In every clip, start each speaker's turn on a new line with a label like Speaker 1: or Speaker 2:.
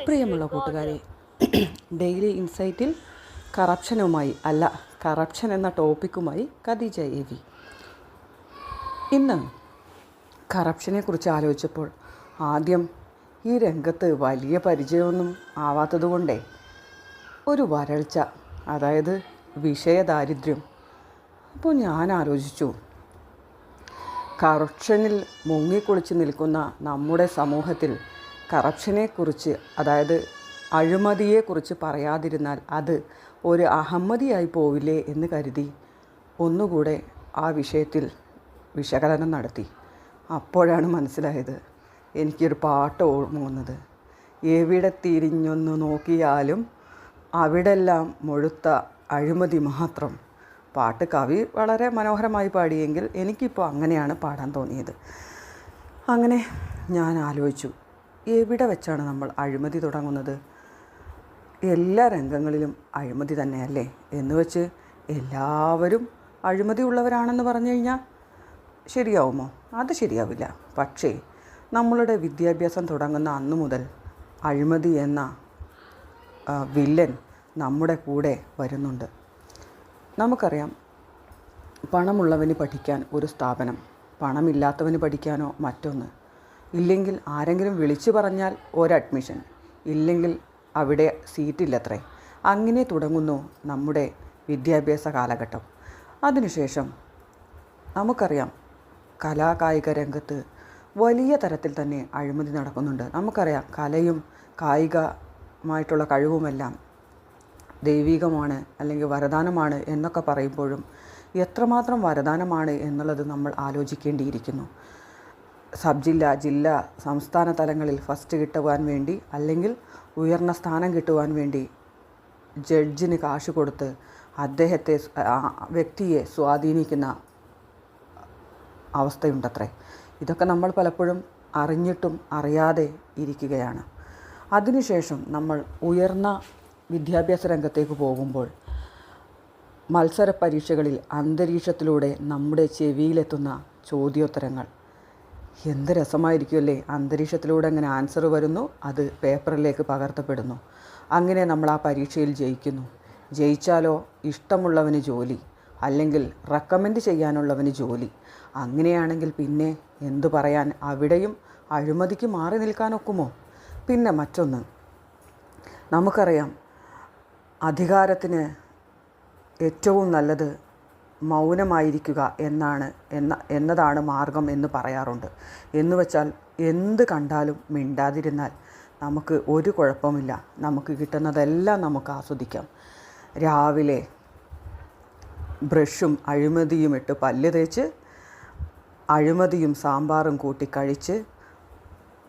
Speaker 1: പ്രിയമുള്ള കൂട്ടുകാരെ, daily ഇൻസൈറ്റിൽ corruption എന്ന ടോപ്പിക്കുമായി ഖദീജ എ.വി. ഇന്ന് കറപ്ഷനെക്കുറിച്ച് ആലോചിച്ചപ്പോൾ ആദ്യം ഈ രംഗത്ത് വലിയ പരിചയമൊന്നും ആവാത്തതുകൊണ്ടേ ഒരു വരൾച്ച, അതായത് വിഷയദാരിദ്ര്യം. അപ്പോൾ ഞാൻ ആലോചിച്ചു, കറപ്ഷനിൽ മുങ്ങിക്കുളിച്ച് നിൽക്കുന്ന നമ്മുടെ സമൂഹത്തിൽ കറപ്ഷനെക്കുറിച്ച്, അതായത് അഴിമതിയെക്കുറിച്ച് പറയാതിരുന്നാൽ അത് ഒരു അഹമ്മതിയായി പോവില്ലേ എന്ന് കരുതി ഒന്നുകൂടെ ആ വിഷയത്തിൽ വിശകലനം നടത്തി. അപ്പോഴാണ് മനസ്സിലായത്, എനിക്കൊരു പാട്ട് ഓർമ്മ വന്നത്. എവിടെ തിരിഞ്ഞൊന്നു നോക്കിയാലും അവിടെല്ലാം മുഴുത്ത അഴിമതി മാത്രം. പാട്ട് കവി വളരെ മനോഹരമായി പാടിയെങ്കിൽ എനിക്കിപ്പോൾ അങ്ങനെയാണ് പാടാൻ തോന്നിയത്. അങ്ങനെ ഞാൻ ആലോചിച്ചു, എവിടെ വെച്ചാണ് നമ്മൾ അഴിമതി തുടങ്ങുന്നത്? എല്ലാ രംഗങ്ങളിലും അഴിമതി തന്നെയല്ലേ എന്ന് വെച്ച് എല്ലാവരും അഴിമതി ഉള്ളവരാണെന്ന് പറഞ്ഞു കഴിഞ്ഞാൽ ശരിയാവുമോ? അത് ശരിയാവില്ല. പക്ഷേ നമ്മളുടെ വിദ്യാഭ്യാസം തുടങ്ങുന്ന അന്നു മുതൽ അഴിമതി എന്ന വില്ലൻ നമ്മുടെ കൂടെ വരുന്നുണ്ട്. നമുക്കറിയാം, പണമുള്ളവന് പഠിക്കാൻ ഒരു സ്ഥാപനം, പണമില്ലാത്തവന് പഠിക്കാനോ മറ്റൊന്ന്, ഇല്ലെങ്കിൽ ആരെങ്കിലും വിളിച്ചു പറഞ്ഞാൽ ഒരഡ്മിഷൻ, ഇല്ലെങ്കിൽ അവിടെ സീറ്റില്ലത്രേ. അങ്ങനെ തുടങ്ങുന്നു നമ്മുടെ വിദ്യാഭ്യാസ കാലഘട്ടം. അതിനുശേഷം നമുക്കറിയാം, കലാകായിക രംഗത്ത് വലിയ തരത്തിൽ തന്നെ അഴിമതി നടക്കുന്നുണ്ട്. നമുക്കറിയാം, കലയും കായികമായിട്ടുള്ള കഴിവുമെല്ലാം ദൈവികമാണ് അല്ലെങ്കിൽ വരദാനമാണ് എന്നൊക്കെ പറയുമ്പോഴും എത്രമാത്രം വരദാനമാണ് എന്നുള്ളത് നമ്മൾ ആലോചിക്കേണ്ടിയിരിക്കുന്നു. സബ് ജില്ല, ജില്ല, സംസ്ഥാന തലങ്ങളിൽ ഫസ്റ്റ് കിട്ടുവാൻ വേണ്ടി അല്ലെങ്കിൽ ഉയർന്ന സ്ഥാനം കിട്ടുവാൻ വേണ്ടി ജഡ്ജിന് കാശ് കൊടുത്ത് വ്യക്തിയെ സ്വാധീനിക്കുന്ന അവസ്ഥയുണ്ടത്രേ. ഇതൊക്കെ നമ്മൾ പലപ്പോഴും അറിഞ്ഞിട്ടും അറിയാതെ ഇരിക്കുകയാണ്. അതിനുശേഷം നമ്മൾ ഉയർന്ന വിദ്യാഭ്യാസ രംഗത്തേക്ക് പോകുമ്പോൾ മത്സര പരീക്ഷകളിൽ അന്തരീക്ഷത്തിലൂടെ നമ്മുടെ ചെവിയിലെത്തുന്ന ചോദ്യോത്തരങ്ങൾ എന്ത് രസമായിരിക്കുമല്ലേ! അന്തരീക്ഷത്തിലൂടെ അങ്ങനെ ആൻസർ വരുന്നു, അത് പേപ്പറിലേക്ക് പകർത്തപ്പെടുന്നു. അങ്ങനെ നമ്മൾ ആ പരീക്ഷയിൽ ജയിക്കുന്നു. ജയിച്ചാലോ ഇഷ്ടമുള്ളവന് ജോലി, അല്ലെങ്കിൽ റെക്കമെൻഡ് ചെയ്യാനുള്ളവന് ജോലി. അങ്ങനെയാണെങ്കിൽ പിന്നെ എന്തു പറയാൻ? അവിടെയും അഴിമതിക്ക് മാറി നിൽക്കാനൊക്കുമോ? പിന്നെ മറ്റൊന്ന്, നമുക്കറിയാം, അധികാരത്തിന് ഏറ്റവും നല്ലത് മൗനമായിരിക്കുക എന്നതാണ് മാർഗം എന്ന് പറയാറുണ്ട്. എന്നുവെച്ചാൽ എന്ത് കണ്ടാലും മിണ്ടാതിരുന്നാൽ നമുക്ക് ഒരു കുഴപ്പമില്ല, നമുക്ക് കിട്ടുന്നതെല്ലാം നമുക്ക് ആസ്വദിക്കാം. രാവിലെ ബ്രഷും അഴിമതിയും ഇട്ട് പല്ല് തേച്ച് അഴിമതിയും സാമ്പാറും കൂട്ടി കഴിച്ച്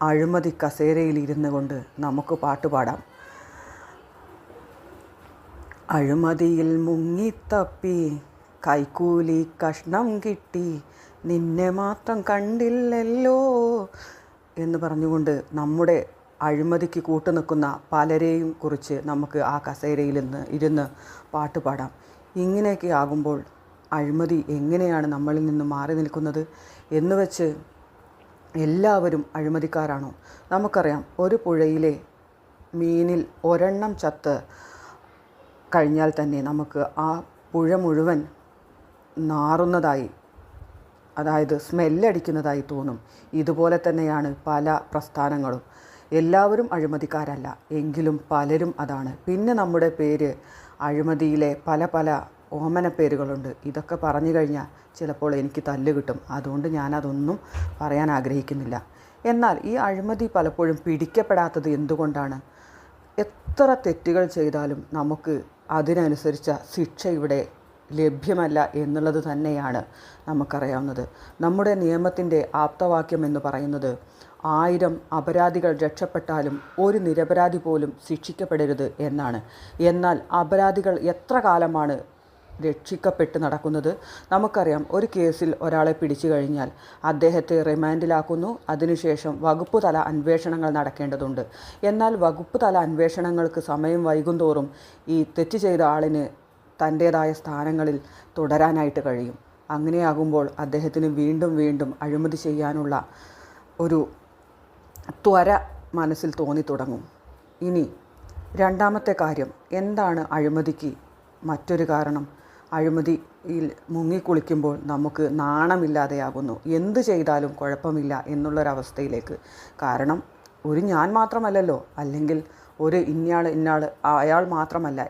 Speaker 1: അഴിമതി കസേരയിൽ ഇരുന്നു കൊണ്ട് നമുക്ക് പാട്ടുപാടാം. അഴിമതിയിൽ മുങ്ങിത്തപ്പി കൈക്കൂലി കഷ്ണം കിട്ടി, നിന്നെ മാത്രം കണ്ടില്ലല്ലോ എന്ന് പറഞ്ഞുകൊണ്ട് നമ്മുടെ അഴിമതിക്ക് കൂട്ടുനിൽക്കുന്ന പലരെയും കുറിച്ച് നമുക്ക് ആ കസേരയിൽ ഇരുന്ന് പാട്ടുപാടാം. ഇങ്ങനെയൊക്കെ ആകുമ്പോൾ അഴിമതി എങ്ങനെയാണ് നമ്മളിൽ നിന്ന് മാറി നിൽക്കുന്നത്? എന്ന് വെച്ച് എല്ലാവരും അഴിമതിക്കാരാണോ? നമുക്കറിയാം, ഒരു പുഴയിലെ മീനിൽ ഒരെണ്ണം ചത്ത് കഴിഞ്ഞാൽ തന്നെ നമുക്ക് ആ പുഴ മുഴുവൻ നാറുന്നതായി, അതായത് സ്മെല്ലടിക്കുന്നതായി തോന്നും. ഇതുപോലെ തന്നെയാണ് പല പ്രസ്ഥാനങ്ങളും. എല്ലാവരും അഴിമതിക്കാരല്ല, എങ്കിലും പലരും അതാണ്. പിന്നെ നമ്മുടെ പേര് അഴിമതിയിലെ പല പല ഓമന പേരുകളുണ്ട്. ഇതൊക്കെ പറഞ്ഞു കഴിഞ്ഞാൽ ചിലപ്പോൾ എനിക്ക് തല്ല് കിട്ടും. അതുകൊണ്ട് ഞാനതൊന്നും പറയാൻ ആഗ്രഹിക്കുന്നില്ല. എന്നാൽ ഈ അഴിമതി പലപ്പോഴും പിടിക്കപ്പെടാത്തത് എന്തുകൊണ്ടാണ്? എത്ര തെറ്റുകൾ ചെയ്താലും നമുക്ക് അതിനനുസരിച്ച ശിക്ഷ ഇവിടെ ലഭ്യമല്ല എന്നുള്ളത് തന്നെയാണ് നമുക്കറിയാവുന്നത്. നമ്മുടെ നിയമത്തിൻ്റെ ആപ്തവാക്യം എന്ന് പറയുന്നത് 1000 അപരാധികൾ രക്ഷപ്പെട്ടാലും ഒരു നിരപരാധി പോലും ശിക്ഷിക്കപ്പെടരുത് എന്നാണ്. എന്നാൽ അപരാധികൾ എത്ര കാലമാണ് രക്ഷിക്കപ്പെട്ട് നടക്കുന്നത്? നമുക്കറിയാം, ഒരു കേസിൽ ഒരാളെ പിടിച്ചു കഴിഞ്ഞാൽ അദ്ദേഹത്തെ റിമാൻഡിലാക്കുന്നു. അതിനുശേഷം വകുപ്പ് തല അന്വേഷണങ്ങൾ നടക്കേണ്ടതുണ്ട്. എന്നാൽ വകുപ്പ് തല അന്വേഷണങ്ങൾക്ക് സമയം വൈകുന്തോറും ഈ തെറ്റ് ചെയ്ത ആളിന് തൻ്റേതായ സ്ഥാനങ്ങളിൽ തുടരാനായിട്ട് കഴിയും. അങ്ങനെയാകുമ്പോൾ അദ്ദേഹത്തിന് വീണ്ടും വീണ്ടും അഴിമതി ചെയ്യാനുള്ള ഒരു ത്വര മനസ്സിൽ തോന്നി തുടങ്ങും. ഇനി രണ്ടാമത്തെ കാര്യം, എന്താണ് അഴിമതിക്ക് മറ്റൊരു കാരണം? അഴിമതിയിൽ മുങ്ങിക്കുളിക്കുമ്പോൾ നമുക്ക് നാണമില്ലാതെയാകുന്നു. എന്ത് ചെയ്താലും കുഴപ്പമില്ല എന്നുള്ളൊരവസ്ഥയിലേക്ക്. കാരണം ഒരു ഞാൻ മാത്രമല്ലല്ലോ, അല്ലെങ്കിൽ ഒരു ഇന്നയാൾ അയാൾ മാത്രമല്ല,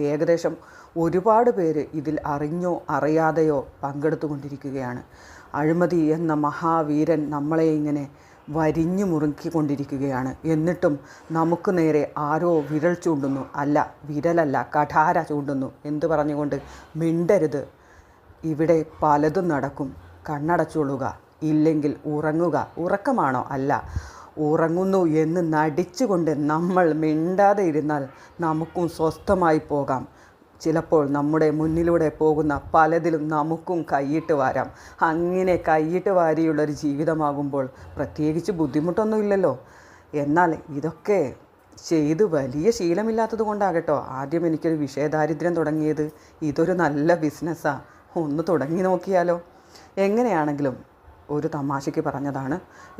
Speaker 1: ഏകദേശം ഒരുപാട് പേര് ഇതിൽ അറിഞ്ഞോ അറിയാതെയോ പങ്കെടുത്തുകൊണ്ടിരിക്കുകയാണ്. അഴിമതി എന്ന മഹാവീരൻ നമ്മളെ ഇങ്ങനെ വരിഞ്ഞു മുറുക്കിക്കൊണ്ടിരിക്കുകയാണ്. എന്നിട്ടും നമുക്ക് നേരെ ആരോ വിരൽ ചൂണ്ടുന്നു. അല്ല, വിരലല്ല, കഠാര ചൂണ്ടുന്നു. എന്ത് പറഞ്ഞുകൊണ്ട്? മിണ്ടരുത്, ഇവിടെ പലതും നടക്കും, കണ്ണടച്ചുകൊള്ളുക, ഇല്ലെങ്കിൽ ഉറങ്ങുക. ഉറക്കമാണോ? അല്ല, ഉറങ്ങുന്നു എന്ന് നടിച്ചുകൊണ്ട് നമ്മൾ മിണ്ടാതെ ഇരുന്നാൽ നമുക്കും സ്വസ്ഥമായി പോകാം. ചിലപ്പോൾ നമ്മുടെ മുന്നിലൂടെ പോകുന്ന പലതിലും നമുക്കും കൈയിട്ട് വാരാം. അങ്ങനെ കൈയിട്ട് വാരിയുള്ളൊരു ജീവിതമാകുമ്പോൾ പ്രത്യേകിച്ച് ബുദ്ധിമുട്ടൊന്നുമില്ലല്ലോ. എന്നാൽ ഇതൊക്കെ ചെയ്ത് വലിയ ശീലമില്ലാത്തത് കൊണ്ടാകട്ടോ ആദ്യം എനിക്കൊരു വിഷയദാരിദ്ര്യം തുടങ്ങിയത്. ഇതൊരു നല്ല ബിസിനസ്സാണ്, ഒന്ന് തുടങ്ങി നോക്കിയാലോ. എങ്ങനെയാണെങ്കിലും, ഒരു തമാശയ്ക്ക് പറഞ്ഞതാണ്,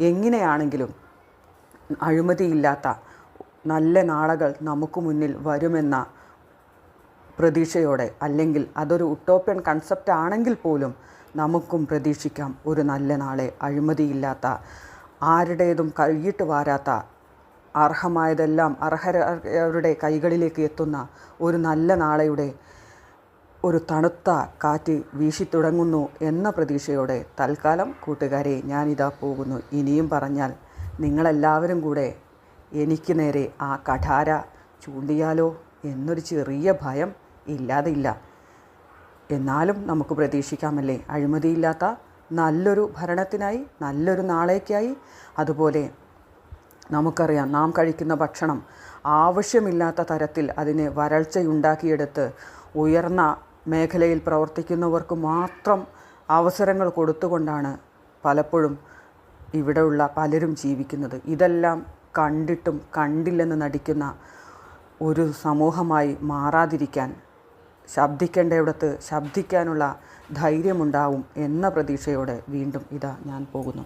Speaker 1: എങ്ങനെയാണെങ്കിലും അഴിമതിയില്ലാത്ത നല്ല നാളുകൾ നമുക്ക് മുന്നിൽ വരുമെന്ന പ്രതീക്ഷയോടെ, അല്ലെങ്കിൽ അതൊരു ഉട്ടോപ്യൻ കൺസെപ്റ്റ് ആണെങ്കിൽ പോലും നമുക്കും പ്രതീക്ഷിക്കാം ഒരു നല്ല നാളെ. അഴിമതിയില്ലാത്ത, ആരുടേതും കൈയിട്ട് വാരാത്ത, അർഹമായതെല്ലാം അർഹരുടെ കൈകളിലേക്ക് എത്തുന്ന ഒരു നല്ല നാളെയുടെ ഒരു തണുത്ത കാറ്റ് വീശിത്തുടങ്ങുന്നു എന്ന പ്രതീക്ഷയോടെ തൽക്കാലം കൂട്ടുകാരെ ഞാനിതാ പോകുന്നു. ഇനിയും പറഞ്ഞാൽ നിങ്ങളെല്ലാവരും കൂടെ എനിക്ക് നേരെ ആ കഠാര ചൂണ്ടിയാലോ എന്നൊരു ചെറിയ ഭയം ഇല്ലാതെ ഇല്ല. എന്നാലും നമുക്ക് പ്രതീക്ഷിക്കാമല്ലേ അഴിമതിയില്ലാത്ത നല്ലൊരു ഭരണത്തിനായി, നല്ലൊരു നാളേക്കായി. അതുപോലെ നമുക്കറിയാം, നാം കഴിക്കുന്ന ഭക്ഷണം ആവശ്യമില്ലാത്ത തരത്തിൽ അതിനെ വരൾച്ചയുണ്ടാക്കിയെടുത്ത് ഉയർന്ന മേഖലയിൽ പ്രവർത്തിക്കുന്നവർക്ക് മാത്രം അവസരങ്ങൾ കൊടുത്തുകൊണ്ടാണ് പലപ്പോഴും ഇവിടെയുള്ള പലരും ജീവിക്കുന്നത്. ഇതെല്ലാം കണ്ടിട്ടും കണ്ടില്ലെന്ന് നടിക്കുന്ന ഒരു സമൂഹമായി മാറാതിരിക്കാൻ, ശബ്ദിക്കേണ്ടയിടത്ത് ശബ്ദിക്കാനുള്ള ധൈര്യമുണ്ടാവും എന്ന പ്രതീക്ഷയോടെ വീണ്ടും ഇതാ ഞാൻ പോകുന്നു.